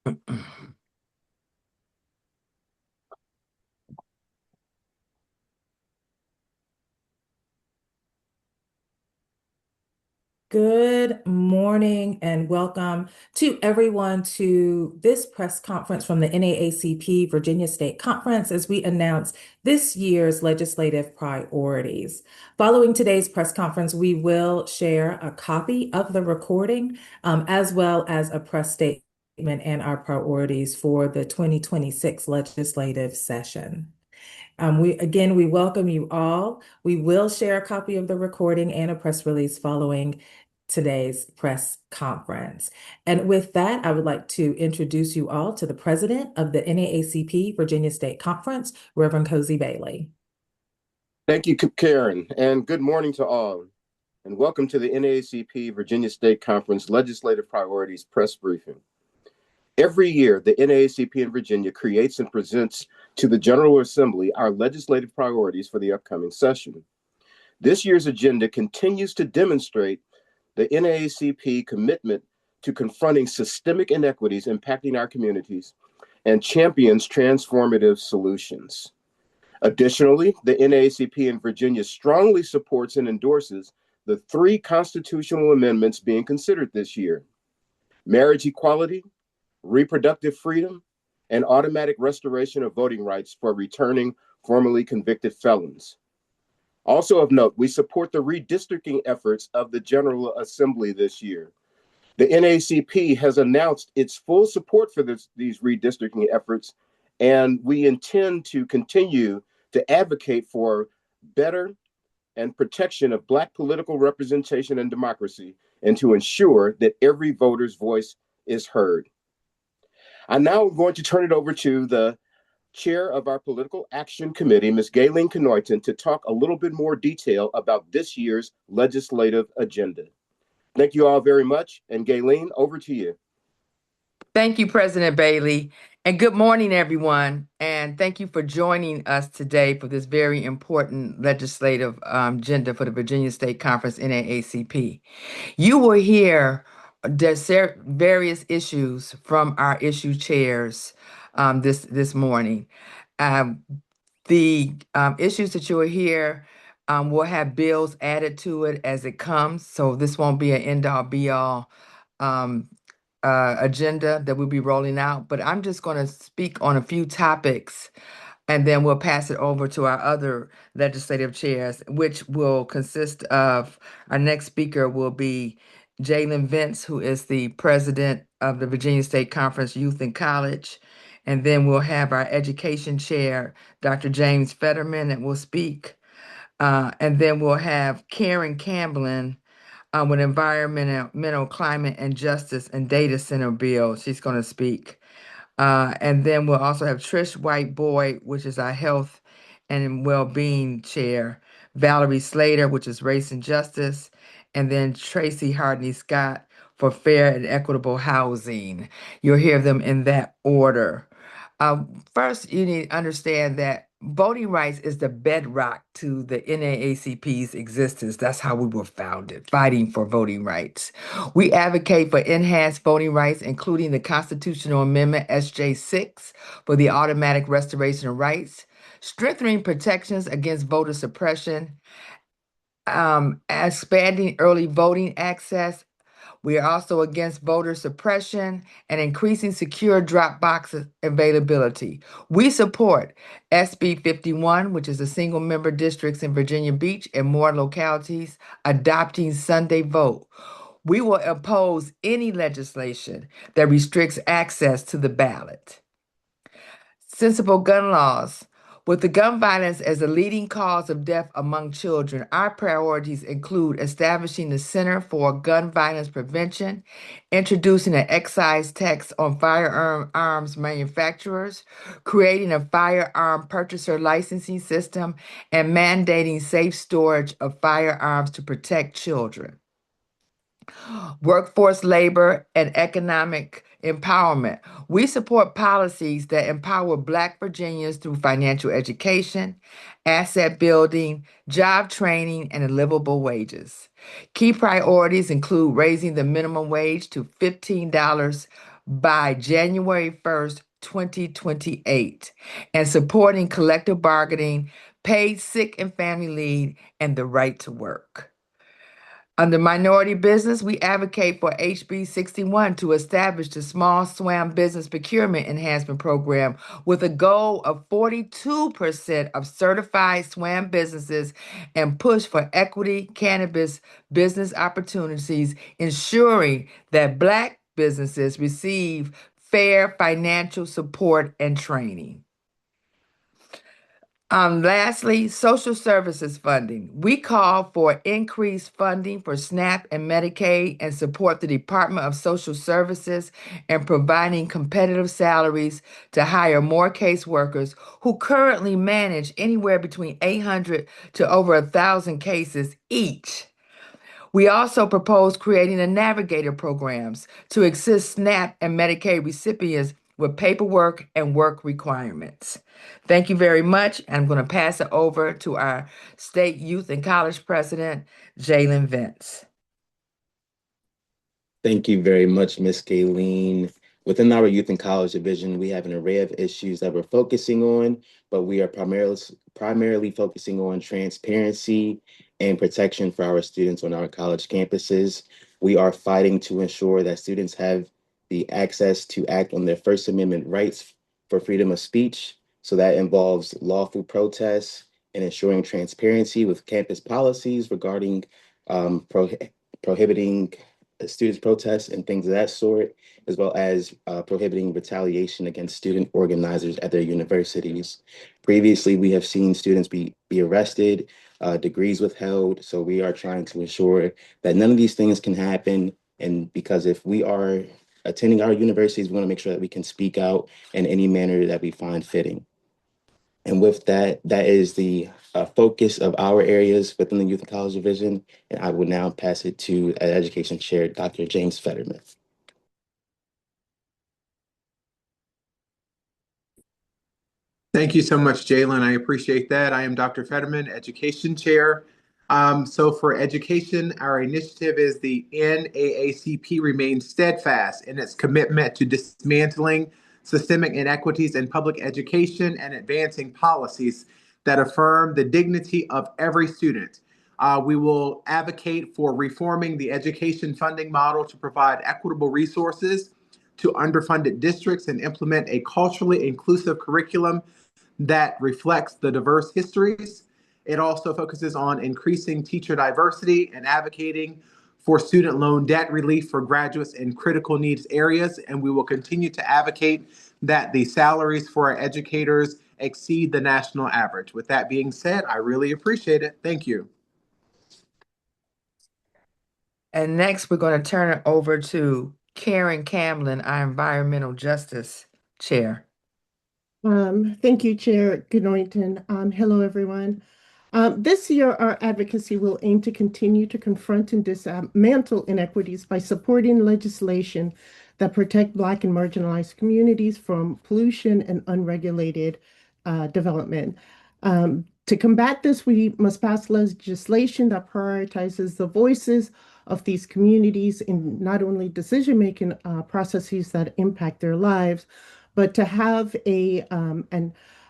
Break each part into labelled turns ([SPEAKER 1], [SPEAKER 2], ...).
[SPEAKER 1] Good morning and welcome to everyone to this press conference from the NAACP Virginia State Conference as we announce this year's legislative priorities. Following today's press conference, we will share a copy of the recording as well as a press statement and our priorities for the 2026 legislative session. We welcome you all. We will share a copy of the recording and a press release following today's press conference. And with that, I would like to introduce you all to the president of the NAACP Virginia State Conference, Reverend Cozy Bailey.
[SPEAKER 2] Thank you, Karen, and good morning to all, and welcome to the NAACP Virginia State Conference Legislative Priorities Press Briefing. Every year, the NAACP in Virginia creates and presents to the General Assembly our legislative priorities for the upcoming session. This year's agenda continues to demonstrate the NAACP commitment to confronting systemic inequities impacting our communities and champions transformative solutions. Additionally, the NAACP in Virginia strongly supports and endorses the 3 constitutional amendments being considered this year: marriage equality, reproductive freedom, and automatic restoration of voting rights for returning formerly convicted felons. Also of note, we support the redistricting efforts of the General Assembly this year. The NAACP has announced its full support for these redistricting efforts, and we intend to continue to advocate for better and protection of Black political representation and democracy, and to ensure that every voter's voice is heard. I'm now going to turn it over to the chair of our Political Action Committee, Ms. Gayleen Knoyton, to talk a little bit more detail about this year's legislative agenda. Thank you all very much. And Gayleen, over to you.
[SPEAKER 3] Thank you, President Bailey. And good morning, everyone. And thank you for joining us today for this very important legislative agenda for the Virginia State Conference NAACP. You will hear various issues from our issue chairs this morning. The issues that you will hear will have bills added to it as it comes. So this won't be an end-all be-all agenda that we'll be rolling out, but I'm just going to speak on a few topics, and then we'll pass it over to our other legislative chairs, which will consist of, our next speaker will be Jalen Vince, who is the president of the Virginia State Conference Youth and College. And then we'll have our education chair, Dr. James Fetterman, that will speak. And then we'll have Karen Camblin, with environmental, climate, and justice and data center bill. She's going to speak. And then we'll also have Trish White Boyd, which is our health and well-being chair, Valerie Slater, which is race and justice, and then Tracy Hardney Scott for fair and equitable housing. You'll hear them in that order. First, you need to understand that voting rights is the bedrock to the NAACP's existence. That's how we were founded, fighting for voting rights. We advocate for enhanced voting rights, including the constitutional amendment SJ6 for the automatic restoration of rights, strengthening protections against voter suppression, expanding early voting access. We are also against voter suppression and increasing secure drop box availability. We support SB 51, which is a single member districts in Virginia Beach and more localities adopting Sunday vote. We will oppose any legislation that restricts access to the ballot. Sensible gun laws. With the gun violence as a leading cause of death among children, our priorities include establishing the Center for Gun Violence Prevention, introducing an excise tax on firearms manufacturers, creating a firearm purchaser licensing system, and mandating safe storage of firearms to protect children. Workforce labor and economic empowerment. We support policies that empower Black Virginians through financial education, asset building, job training, and livable wages. Key priorities include raising the minimum wage to $15 by January 1st, 2028, and supporting collective bargaining, paid sick and family leave, and the right to work. Under minority business, we advocate for HB 61 to establish the Small SWAM Business Procurement Enhancement Program with a goal of 42% of certified SWAM businesses and push for equity cannabis business opportunities, ensuring that Black businesses receive fair financial support and training. Lastly, social services funding. We call for increased funding for SNAP and Medicaid and support the Department of Social Services in providing competitive salaries to hire more caseworkers who currently manage anywhere between 800 to over 1,000 cases each. We also propose creating a navigator programs to assist SNAP and Medicaid recipients with paperwork and work requirements. Thank you very much. I'm going to pass it over to our state youth and college president, Jalen Vance.
[SPEAKER 4] Thank you very much, Ms. Kayleen. Within our Youth and College Division, we have an array of issues that we're focusing on, but we are primarily focusing on transparency and protection for our students on our college campuses. We are fighting to ensure that students have the access to act on their First Amendment rights for freedom of speech. So that involves lawful protests and ensuring transparency with campus policies regarding prohibiting students' protests and things of that sort, as well as prohibiting retaliation against student organizers at their universities. Previously, we have seen students be arrested, degrees withheld. So we are trying to ensure that none of these things can happen. And because if we are attending our universities, we want to make sure that we can speak out in any manner that we find fitting. And with that, that is the focus of our areas within the Youth and College Division. And I will now pass it to Education Chair, Dr. James Fetterman.
[SPEAKER 5] Thank you so much, Jalen. I appreciate that. I am Dr. Fetterman, Education Chair. So for education, our initiative is the NAACP remains steadfast in its commitment to dismantling systemic inequities in public education and advancing policies that affirm the dignity of every student. We will advocate for reforming the education funding model to provide equitable resources to underfunded districts and implement a culturally inclusive curriculum that reflects the diverse histories. It also focuses on increasing teacher diversity and advocating for student loan debt relief for graduates in critical needs areas. And we will continue to advocate that the salaries for our educators exceed the national average. With that being said, I really appreciate it. Thank you.
[SPEAKER 3] And next, we're going to turn it over to Karen Camlin, our Environmental Justice Chair.
[SPEAKER 6] Thank you, Chair Goodnoyton. Hello, everyone. This year, our advocacy will aim to continue to confront and dismantle inequities by supporting legislation that protect Black and marginalized communities from pollution and unregulated development. To combat this, we must pass legislation that prioritizes the voices of these communities in not only decision-making processes that impact their lives, but to have a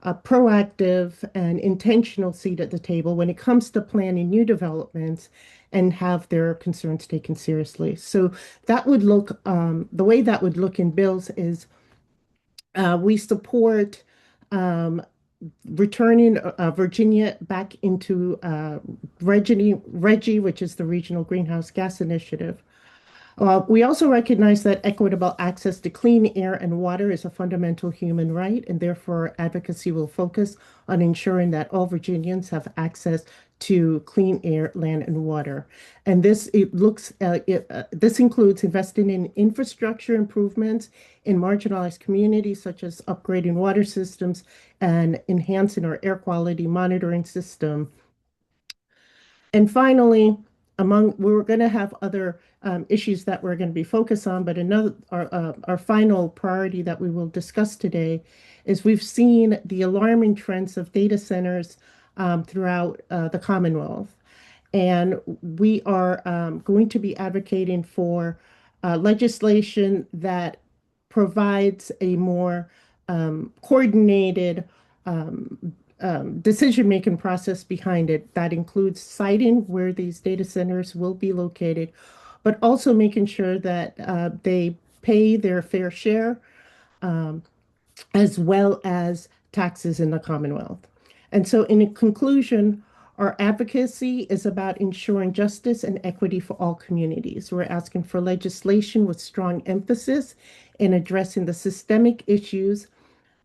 [SPEAKER 6] proactive and intentional seat at the table when it comes to planning new developments and have their concerns taken seriously. So that would look, the way that would look in bills is we support returning Virginia back into RGGI, which is the Regional Greenhouse Gas Initiative. We also recognize that equitable access to clean air and water is a fundamental human right, and therefore advocacy will focus on ensuring that all Virginians have access to clean air, land, and water. And this includes investing in infrastructure improvements in marginalized communities, such as upgrading water systems and enhancing our air quality monitoring system. And finally, we're going to have other issues that we're going to be focused on, but our final priority that we will discuss today is we've seen the alarming trends of data centers throughout the Commonwealth. And we are going to be advocating for legislation that provides a more coordinated decision-making process behind it that includes citing where these data centers will be located, but also making sure that they pay their fair share, as well as taxes in the Commonwealth. And so, in conclusion, our advocacy is about ensuring justice and equity for all communities. We're asking for legislation with strong emphasis in addressing the systemic issues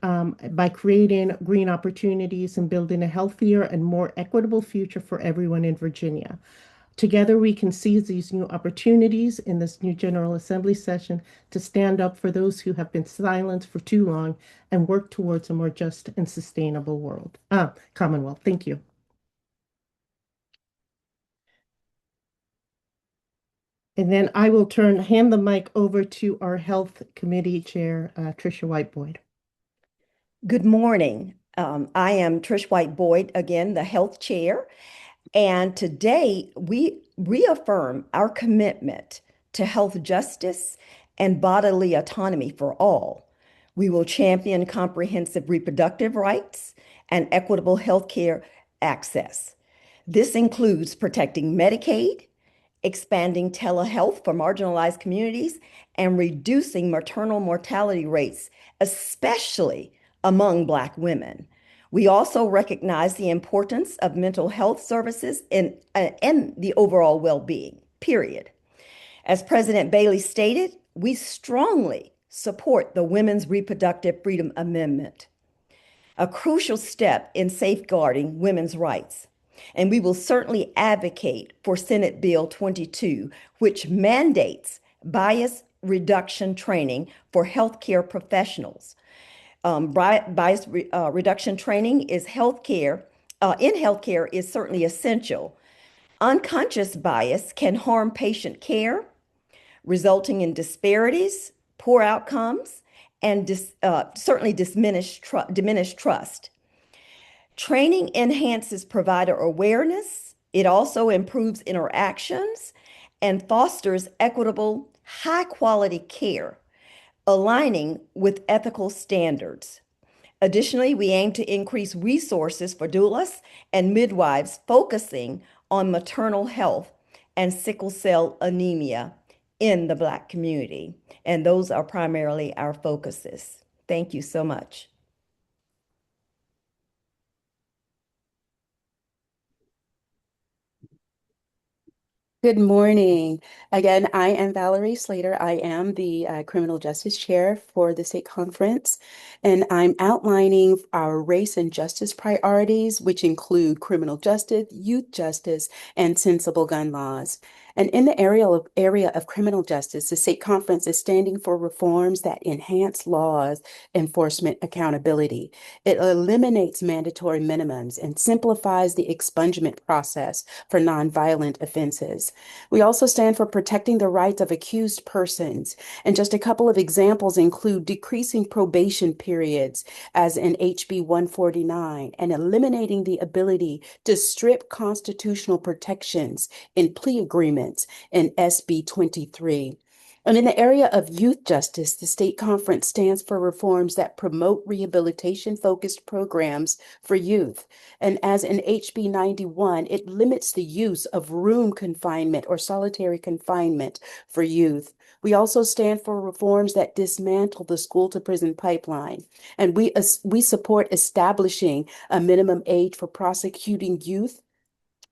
[SPEAKER 6] by creating green opportunities and building a healthier and more equitable future for everyone in Virginia. Together, we can seize these new opportunities in this new General Assembly session to stand up for those who have been silenced for too long and work towards a more just and sustainable Commonwealth. Thank you. And then I will hand the mic over to our Health Committee Chair, Tricia White Boyd.
[SPEAKER 7] Good morning. I am Trish White Boyd, again, the Health Chair. And today we reaffirm our commitment to health justice and bodily autonomy for all. We will champion comprehensive reproductive rights and equitable health care access. This includes protecting Medicaid, expanding telehealth for marginalized communities, and reducing maternal mortality rates, especially among Black women. We also recognize the importance of mental health services and the overall well-being, period. As President Bailey stated, we strongly support the Women's Reproductive Freedom Amendment, a crucial step in safeguarding women's rights. And we will certainly advocate for Senate Bill 22, which mandates bias reduction training for healthcare professionals. Bias reduction training is in healthcare is certainly essential. Unconscious bias can harm patient care, resulting in disparities, poor outcomes, and certainly diminished trust. Training enhances provider awareness. It also improves interactions and fosters equitable, high-quality care, aligning with ethical standards. Additionally, we aim to increase resources for doulas and midwives, focusing on maternal health and sickle cell anemia in the Black community. And those are primarily our focuses. Thank you so much.
[SPEAKER 8] Good morning. Again, I am Valerie Slater. I am the Criminal Justice Chair for the state conference, and I'm outlining our race and justice priorities, which include criminal justice, youth justice, and sensible gun laws. And in the area of criminal justice, the state conference is standing for reforms that enhance laws enforcement accountability. It eliminates mandatory minimums and simplifies the expungement process for nonviolent offenses. We also stand for protecting the rights of accused persons. And just a couple of examples include decreasing probation periods, as in HB 149, and eliminating the ability to strip constitutional protections in plea agreements in SB 23. And in the area of youth justice, the state conference stands for reforms that promote rehabilitation-focused programs for youth. And as in HB 91, it limits the use of room confinement or solitary confinement for youth. We also stand for reforms that dismantle the school-to-prison pipeline. And we support establishing a minimum age for prosecuting youth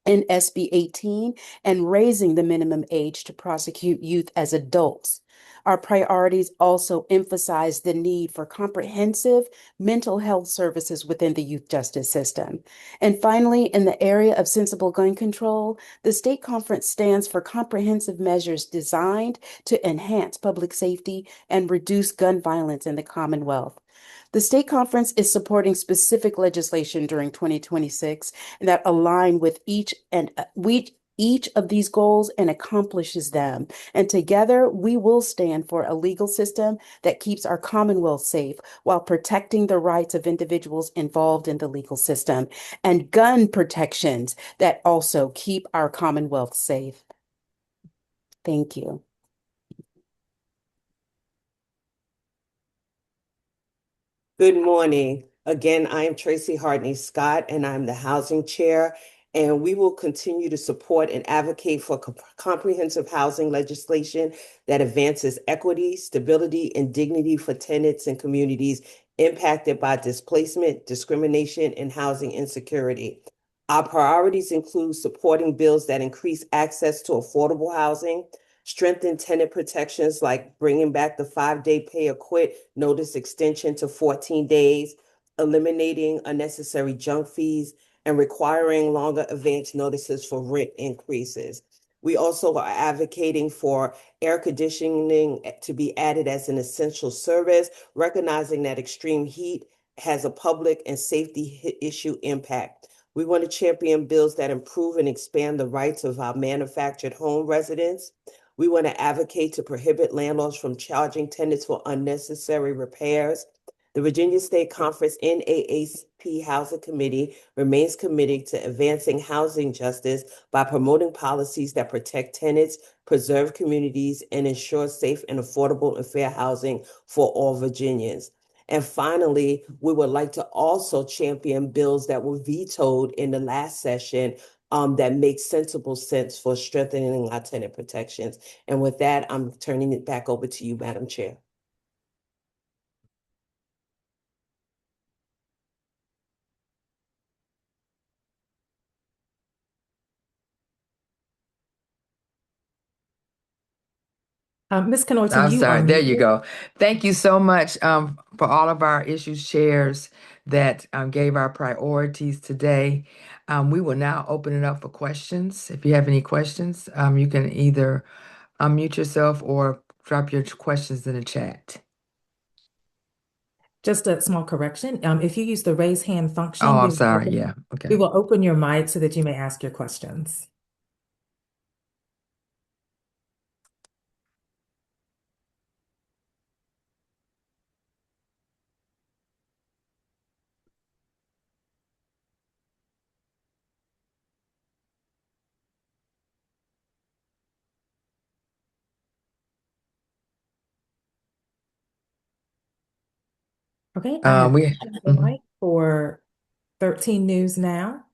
[SPEAKER 8] in SB 18 and raising the minimum age to prosecute youth as adults. Our priorities also emphasize the need for comprehensive mental health services within the youth justice system. And finally, in the area of sensible gun control, the state conference stands for comprehensive measures designed to enhance public safety and reduce gun violence in the Commonwealth. The state conference is supporting specific legislation during 2026 that align with each of these goals and accomplishes them. And together, we will stand for a legal system that keeps our Commonwealth safe while protecting the rights of individuals involved in the legal system, and gun protections that also keep our Commonwealth safe. Thank you.
[SPEAKER 9] Good morning. Again, I am Tracy Hartney Scott, and I'm the Housing Chair. And we will continue to support and advocate for comprehensive housing legislation that advances equity, stability, and dignity for tenants and communities impacted by displacement, discrimination, and housing insecurity. Our priorities include supporting bills that increase access to affordable housing, strengthen tenant protections like bringing back the 5-day pay or quit notice extension to 14 days, eliminating unnecessary junk fees, and requiring longer advance notices for rent increases. We also are advocating for air conditioning to be added as an essential service, recognizing that extreme heat has a public and safety issue impact. We want to champion bills that improve and expand the rights of our manufactured home residents. We want to advocate to prohibit landlords from charging tenants for unnecessary repairs. The Virginia State Conference NAACP Housing Committee remains committed to advancing housing justice by promoting policies that protect tenants, preserve communities, and ensure safe and affordable and fair housing for all Virginians. And finally, we would like to also champion bills that were vetoed in the last session that make sensible sense for strengthening our tenant protections. And with that, I'm turning it back over to you, Madam Chair.
[SPEAKER 1] Ms. Kenoyton,
[SPEAKER 3] I'm
[SPEAKER 1] you are
[SPEAKER 3] sorry. There you
[SPEAKER 1] muted.
[SPEAKER 3] go. Thank you so much for all of our issues chairs that gave our priorities today. We will now open it up for questions. If you have any questions, you can either unmute yourself or drop your questions in the chat.
[SPEAKER 1] Just a small correction. If you use the raise hand function,
[SPEAKER 3] Oh, I'm sorry. Yeah.
[SPEAKER 1] we
[SPEAKER 3] Okay.
[SPEAKER 1] will open your mic so that you may ask your questions. Okay, I have
[SPEAKER 3] We
[SPEAKER 1] opened the mic for 13 News Now.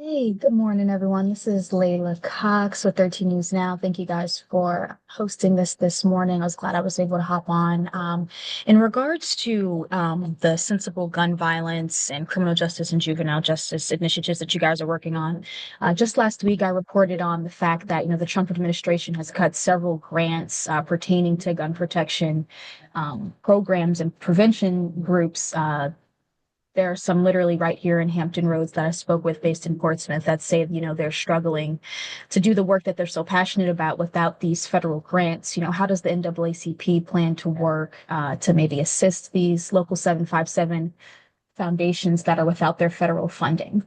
[SPEAKER 10] Hey, good morning, everyone. This is Layla Cox with 13 News Now. Thank you guys for hosting this morning. I was glad I was able to hop on. In regards to the sensible gun violence and criminal justice and juvenile justice initiatives that you guys are working on, just last week I reported on the fact that the Trump administration has cut several grants pertaining to gun protection programs and prevention groups. There are some literally right here in Hampton Roads that I spoke with based in Portsmouth that say, they're struggling to do the work that they're so passionate about without these federal grants. How does the NAACP plan to work to maybe assist these local 757 foundations that are without their federal funding?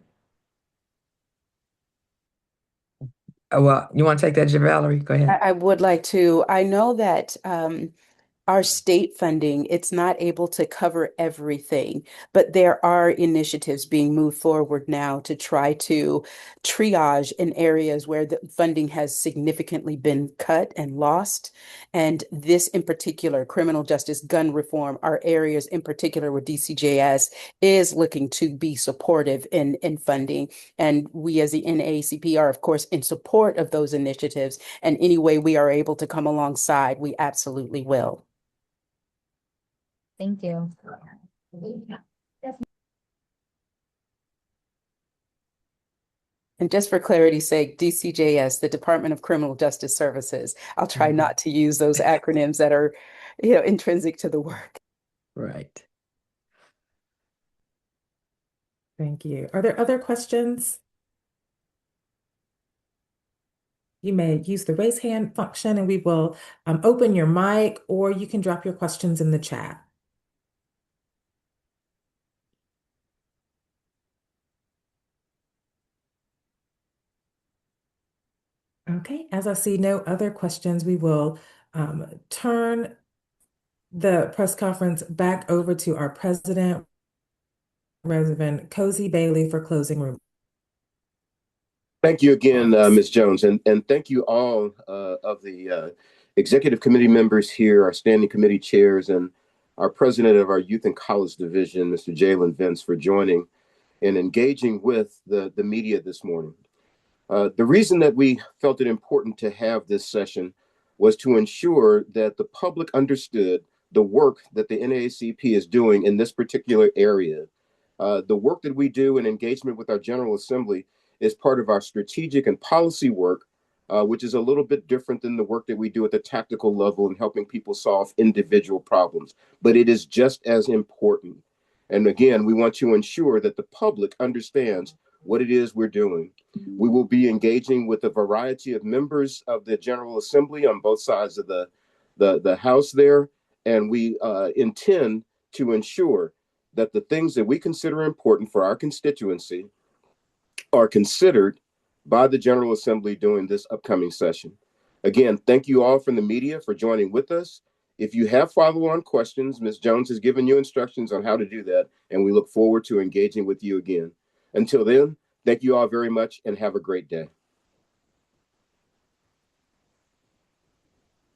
[SPEAKER 3] well, you want to take that, Valerie? Go ahead.
[SPEAKER 8] I would like to. I know that our state funding, it's not able to cover everything, but there are initiatives being moved forward now to try to triage in areas where the funding has significantly been cut and lost. And this in particular, criminal justice, gun reform, are areas in particular where DCJS is looking to be supportive in funding. And we as the NAACP are, of course, in support of those initiatives. And any way we are able to come alongside, we absolutely will.
[SPEAKER 10] Thank you.
[SPEAKER 8] And just for clarity's sake, DCJS, the Department of Criminal Justice Services. I'll try not to use those acronyms that are, intrinsic to the work.
[SPEAKER 3] Right.
[SPEAKER 1] Thank you. Are there other questions? You may use the raise hand function and we will open your mic, or you can drop your questions in the chat. Okay, as I see no other questions, we will turn the press conference back over to our president, Reverend Cozy Bailey, for closing remarks.
[SPEAKER 2] Thank you again, Ms. Jones, and thank you all of the executive committee members here, our standing committee chairs, and our president of our Youth and College Division, Mr. Jalen Vince, for joining and engaging with the media this morning. The reason that we felt it important to have this session was to ensure that the public understood the work that the NAACP is doing in this particular area. The work that we do in engagement with our General Assembly is part of our strategic and policy work, which is a little bit different than the work that we do at the tactical level in helping people solve individual problems. But it is just as important. And again, we want to ensure that the public understands what it is we're doing. We will be engaging with a variety of members of the General Assembly on both sides of the House there, and we intend to ensure that the things that we consider important for our constituency are considered by the General Assembly during this upcoming session. Again, thank you all from the media for joining with us. If you have follow-on questions, Ms. Jones has given you instructions on how to do that, and we look forward to engaging with you again. Until then, thank you all very much and have a great day.